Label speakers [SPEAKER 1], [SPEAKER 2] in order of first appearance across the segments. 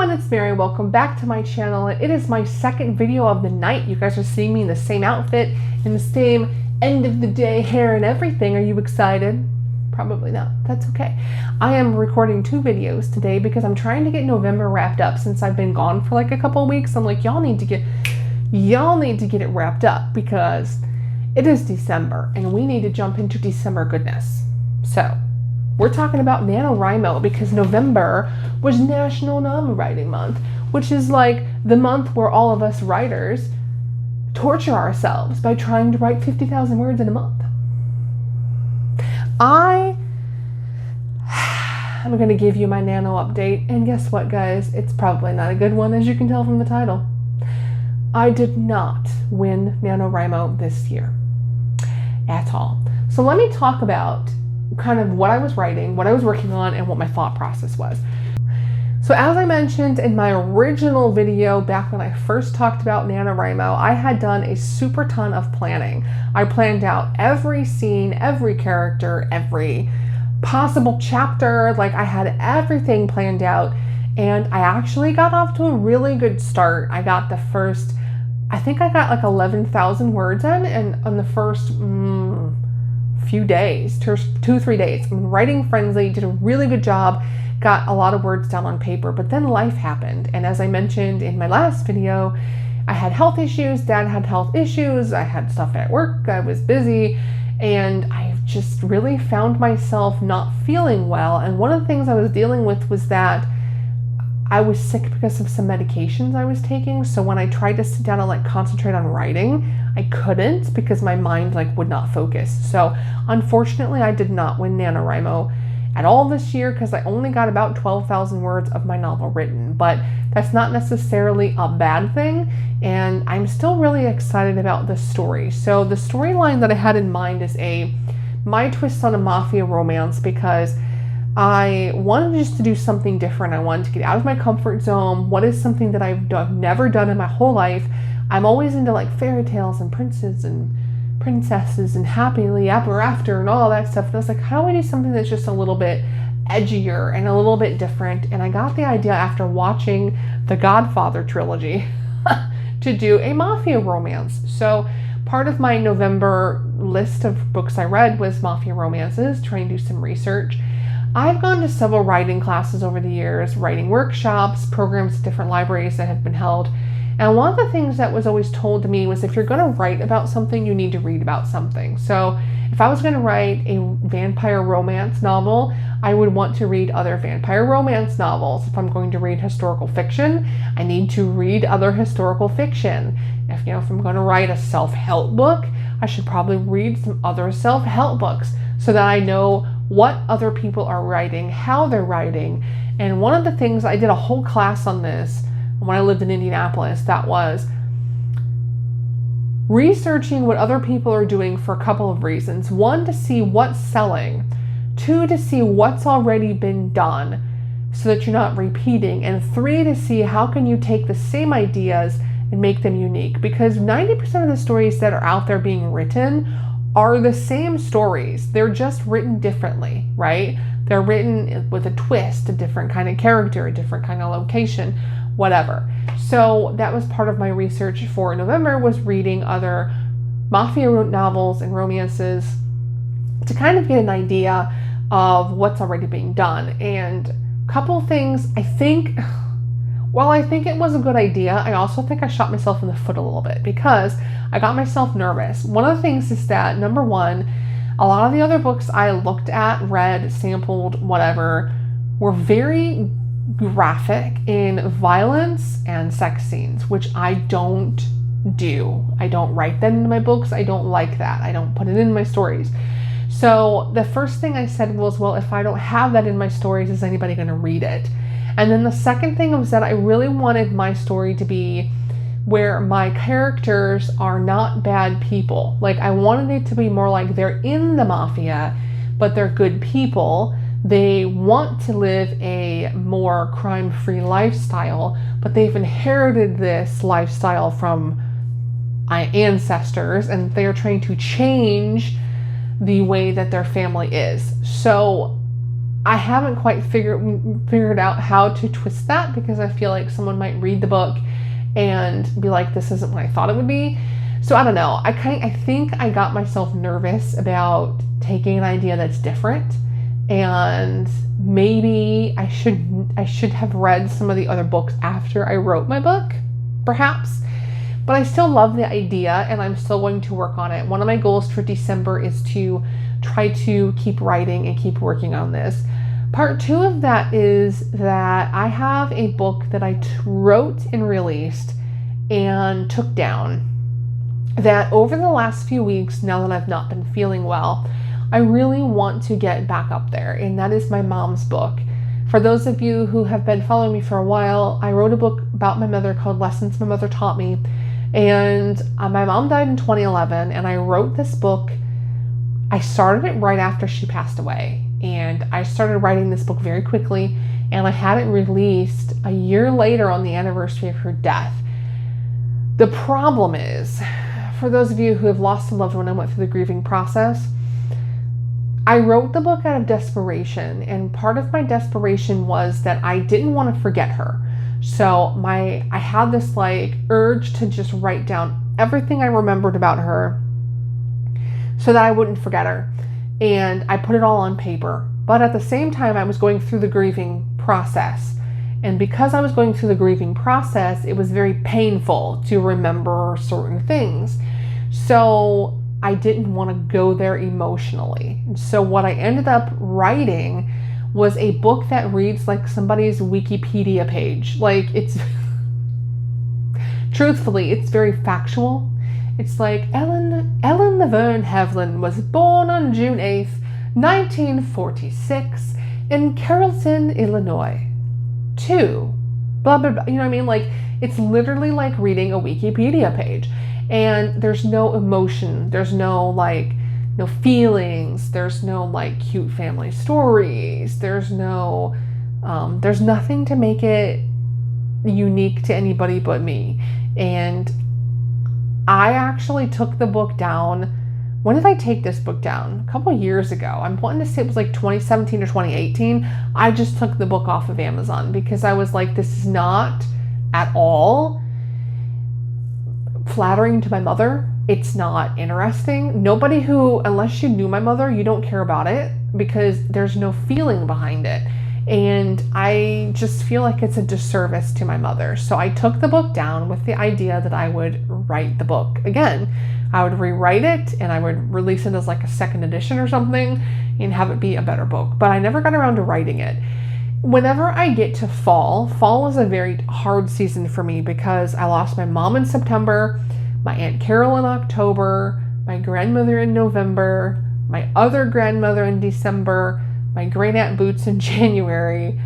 [SPEAKER 1] everyone, it's Mary. Welcome back to my channel. It is my second video of the night. You guys are seeing me in the same outfit, in the same end of the day hair and everything. Are you excited? Probably not. That's okay. I am recording 2 videos today because I'm trying to get November wrapped up. Since I've been gone for like a couple of weeks, I'm like, y'all need to get it wrapped up because it is December and we need to jump into December goodness. So we're talking about NaNoWriMo because November was National Novel Writing Month, which is like the month where all of us writers torture ourselves by trying to write 50,000 words in a month. I'm going to give you my Nano update, and guess what, guys? It's probably not a good one, as you can tell from the title. I did not win NaNoWriMo this year at all. So let me talk about kind of what I was writing, what I was working on, and what my thought process was. So as I mentioned in my original video back when I first talked about NaNoWriMo, I had done a super ton of planning. I planned out every scene, every character, every possible chapter. Like, I had everything planned out, and I actually got off to a really good start. I got the first, I think I got like 11,000 words in, and on the first few days, 2-3 days. I mean, writing frenzy, did a really good job, got a lot of words down on paper, but then life happened. And as I mentioned in my last video, I had health issues, Dad had health issues, I had stuff at work, I was busy, and I just really found myself not feeling well. And one of the things I was dealing with was that I was sick because of some medications I was taking. So when I tried to sit down and like concentrate on writing, I couldn't because my mind like would not focus. So unfortunately, I did not win NaNoWriMo at all this year because I only got about 12,000 words of my novel written, but that's not necessarily a bad thing. And I'm still really excited about the story. So the storyline that I had in mind is my twist on a mafia romance, because I wanted just to do something different. I wanted to get out of my comfort zone. What is something that I've never done in my whole life? I'm always into like fairy tales and princes and princesses and happily ever after and all that stuff. And I was like, how do I do something that's just a little bit edgier and a little bit different? And I got the idea after watching the Godfather trilogy to do a mafia romance. So part of my November list of books I read was mafia romances, trying to do some research. I've gone to several writing classes over the years, writing workshops, programs at different libraries that have been held. And one of the things that was always told to me was if you're going to write about something, you need to read about something. So if I was going to write a vampire romance novel, I would want to read other vampire romance novels. If I'm going to read historical fiction, I need to read other historical fiction. If I'm going to write a self-help book, I should probably read some other self-help books so that I know what other people are writing, how they're writing. And one of the things, I did a whole class on this when I lived in Indianapolis, that was researching what other people are doing for a couple of reasons. 1, to see what's selling. 2, to see what's already been done so that you're not repeating. And 3, to see how can you take the same ideas and make them unique. Because 90% of the stories that are out there being written are the same stories. They're just written differently, right? They're written with a twist, a different kind of character, a different kind of location, whatever. So that was part of my research for November, was reading other mafia novels and romances to kind of get an idea of what's already being done. And a couple of things, I think it was a good idea, I also think I shot myself in the foot a little bit because I got myself nervous. One of the things is that, number one, a lot of the other books I looked at, read, sampled, whatever, were very graphic in violence and sex scenes, which I don't do. I don't write that into my books. I don't like that. I don't put it in my stories. So the first thing I said was, well, if I don't have that in my stories, is anybody going to read it? And then the second thing was that I really wanted my story to be where my characters are not bad people. Like, I wanted it to be more like they're in the mafia, but they're good people. They want to live a more crime-free lifestyle, but they've inherited this lifestyle from ancestors, and they're trying to change the way that their family is. So I haven't quite figured out how to twist that, because I feel like someone might read the book and be like, this isn't what I thought it would be. So I don't know. I think I got myself nervous about taking an idea that's different, and maybe I should have read some of the other books after I wrote my book, perhaps. But I still love the idea, and I'm still going to work on it. One of my goals for December is to try to keep writing and keep working on this. Part 2 of that is that I have a book that I wrote and released and took down, that over the last few weeks, now that I've not been feeling well, I really want to get back up there, and that is my mom's book. For those of you who have been following me for a while, I wrote a book about my mother called Lessons My Mother Taught Me, and my mom died in 2011, and I wrote this book. I started it right after she passed away, and I started writing this book very quickly, and I had it released a year later on the anniversary of her death. The problem is, for those of you who have lost a loved one and went through the grieving process, I wrote the book out of desperation, and part of my desperation was that I didn't want to forget her. So I had this like urge to just write down everything I remembered about her so that I wouldn't forget her. And I put it all on paper. But at the same time, I was going through the grieving process. And because I was going through the grieving process, it was very painful to remember certain things. So I didn't want to go there emotionally. So what I ended up writing was a book that reads like somebody's Wikipedia page. Like, it's truthfully, it's very factual. It's like Ellen Laverne Havlin was born on June 8th, 1946 in Carrollton, Illinois. Blah, blah, blah. You know what I mean? Like, it's literally like reading a Wikipedia page. And there's no emotion. There's no feelings. There's no like cute family stories. There's nothing to make it unique to anybody but me. And I actually took the book down. When did I take this book down? A couple years ago. I'm wanting to say it was like 2017 or 2018. I just took the book off of Amazon because I was like, this is not at all flattering to my mother. It's not interesting. Nobody who, unless you knew my mother, you don't care about it because there's no feeling behind it. And I just feel like it's a disservice to my mother. So I took the book down with the idea that I would write the book again. I would rewrite it and I would release it as like a second edition or something and have it be a better book. But I never got around to writing it. Whenever I get to fall is a very hard season for me because I lost my mom in September, my Aunt Carol in October, my grandmother in November, my other grandmother in December, my great aunt Boots in January.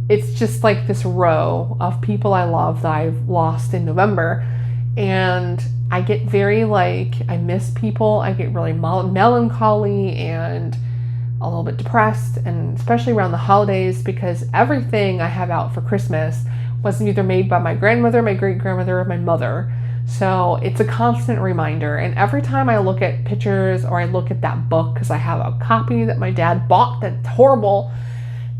[SPEAKER 1] It's just like this row of people I love that I've lost in November. And I get very I miss people. I get really melancholy and a little bit depressed, and especially around the holidays because everything I have out for Christmas was either made by my grandmother, my great-grandmother, or my mother. So it's a constant reminder. And every time I look at pictures or I look at that book, because I have a copy that my dad bought that's horrible,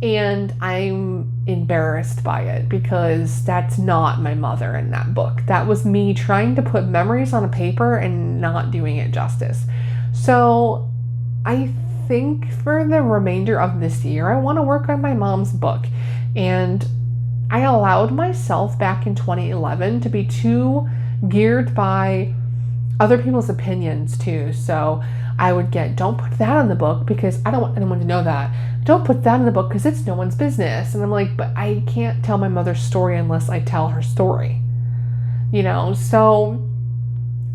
[SPEAKER 1] and I'm embarrassed by it because that's not my mother in that book. That was me trying to put memories on a paper and not doing it justice. So I think for the remainder of this year, I want to work on my mom's book. And I allowed myself back in 2011 to be too geared by other people's opinions too. So I would get, don't put that in the book because I don't want anyone to know that. Don't put that in the book because it's no one's business. And I'm like, but I can't tell my mother's story unless I tell her story. So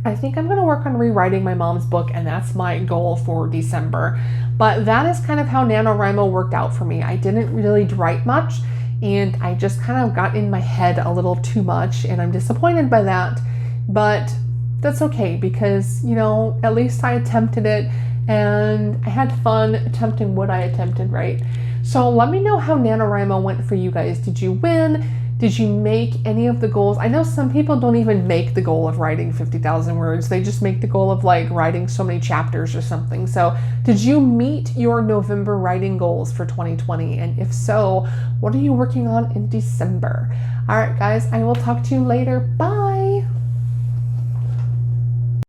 [SPEAKER 1] I think I'm going to work on rewriting my mom's book, and that's my goal for December. But that is kind of how NaNoWriMo worked out for me. I didn't really write much, and I just kind of got in my head a little too much, and I'm disappointed by that. But that's okay because, at least I attempted it, and I had fun attempting what I attempted, right? So let me know how NaNoWriMo went for you guys. Did you win? Did you make any of the goals? I know some people don't even make the goal of writing 50,000 words. They just make the goal of like writing so many chapters or something. So did you meet your November writing goals for 2020? And if so, what are you working on in December? All right, guys, I will talk to you later. Bye.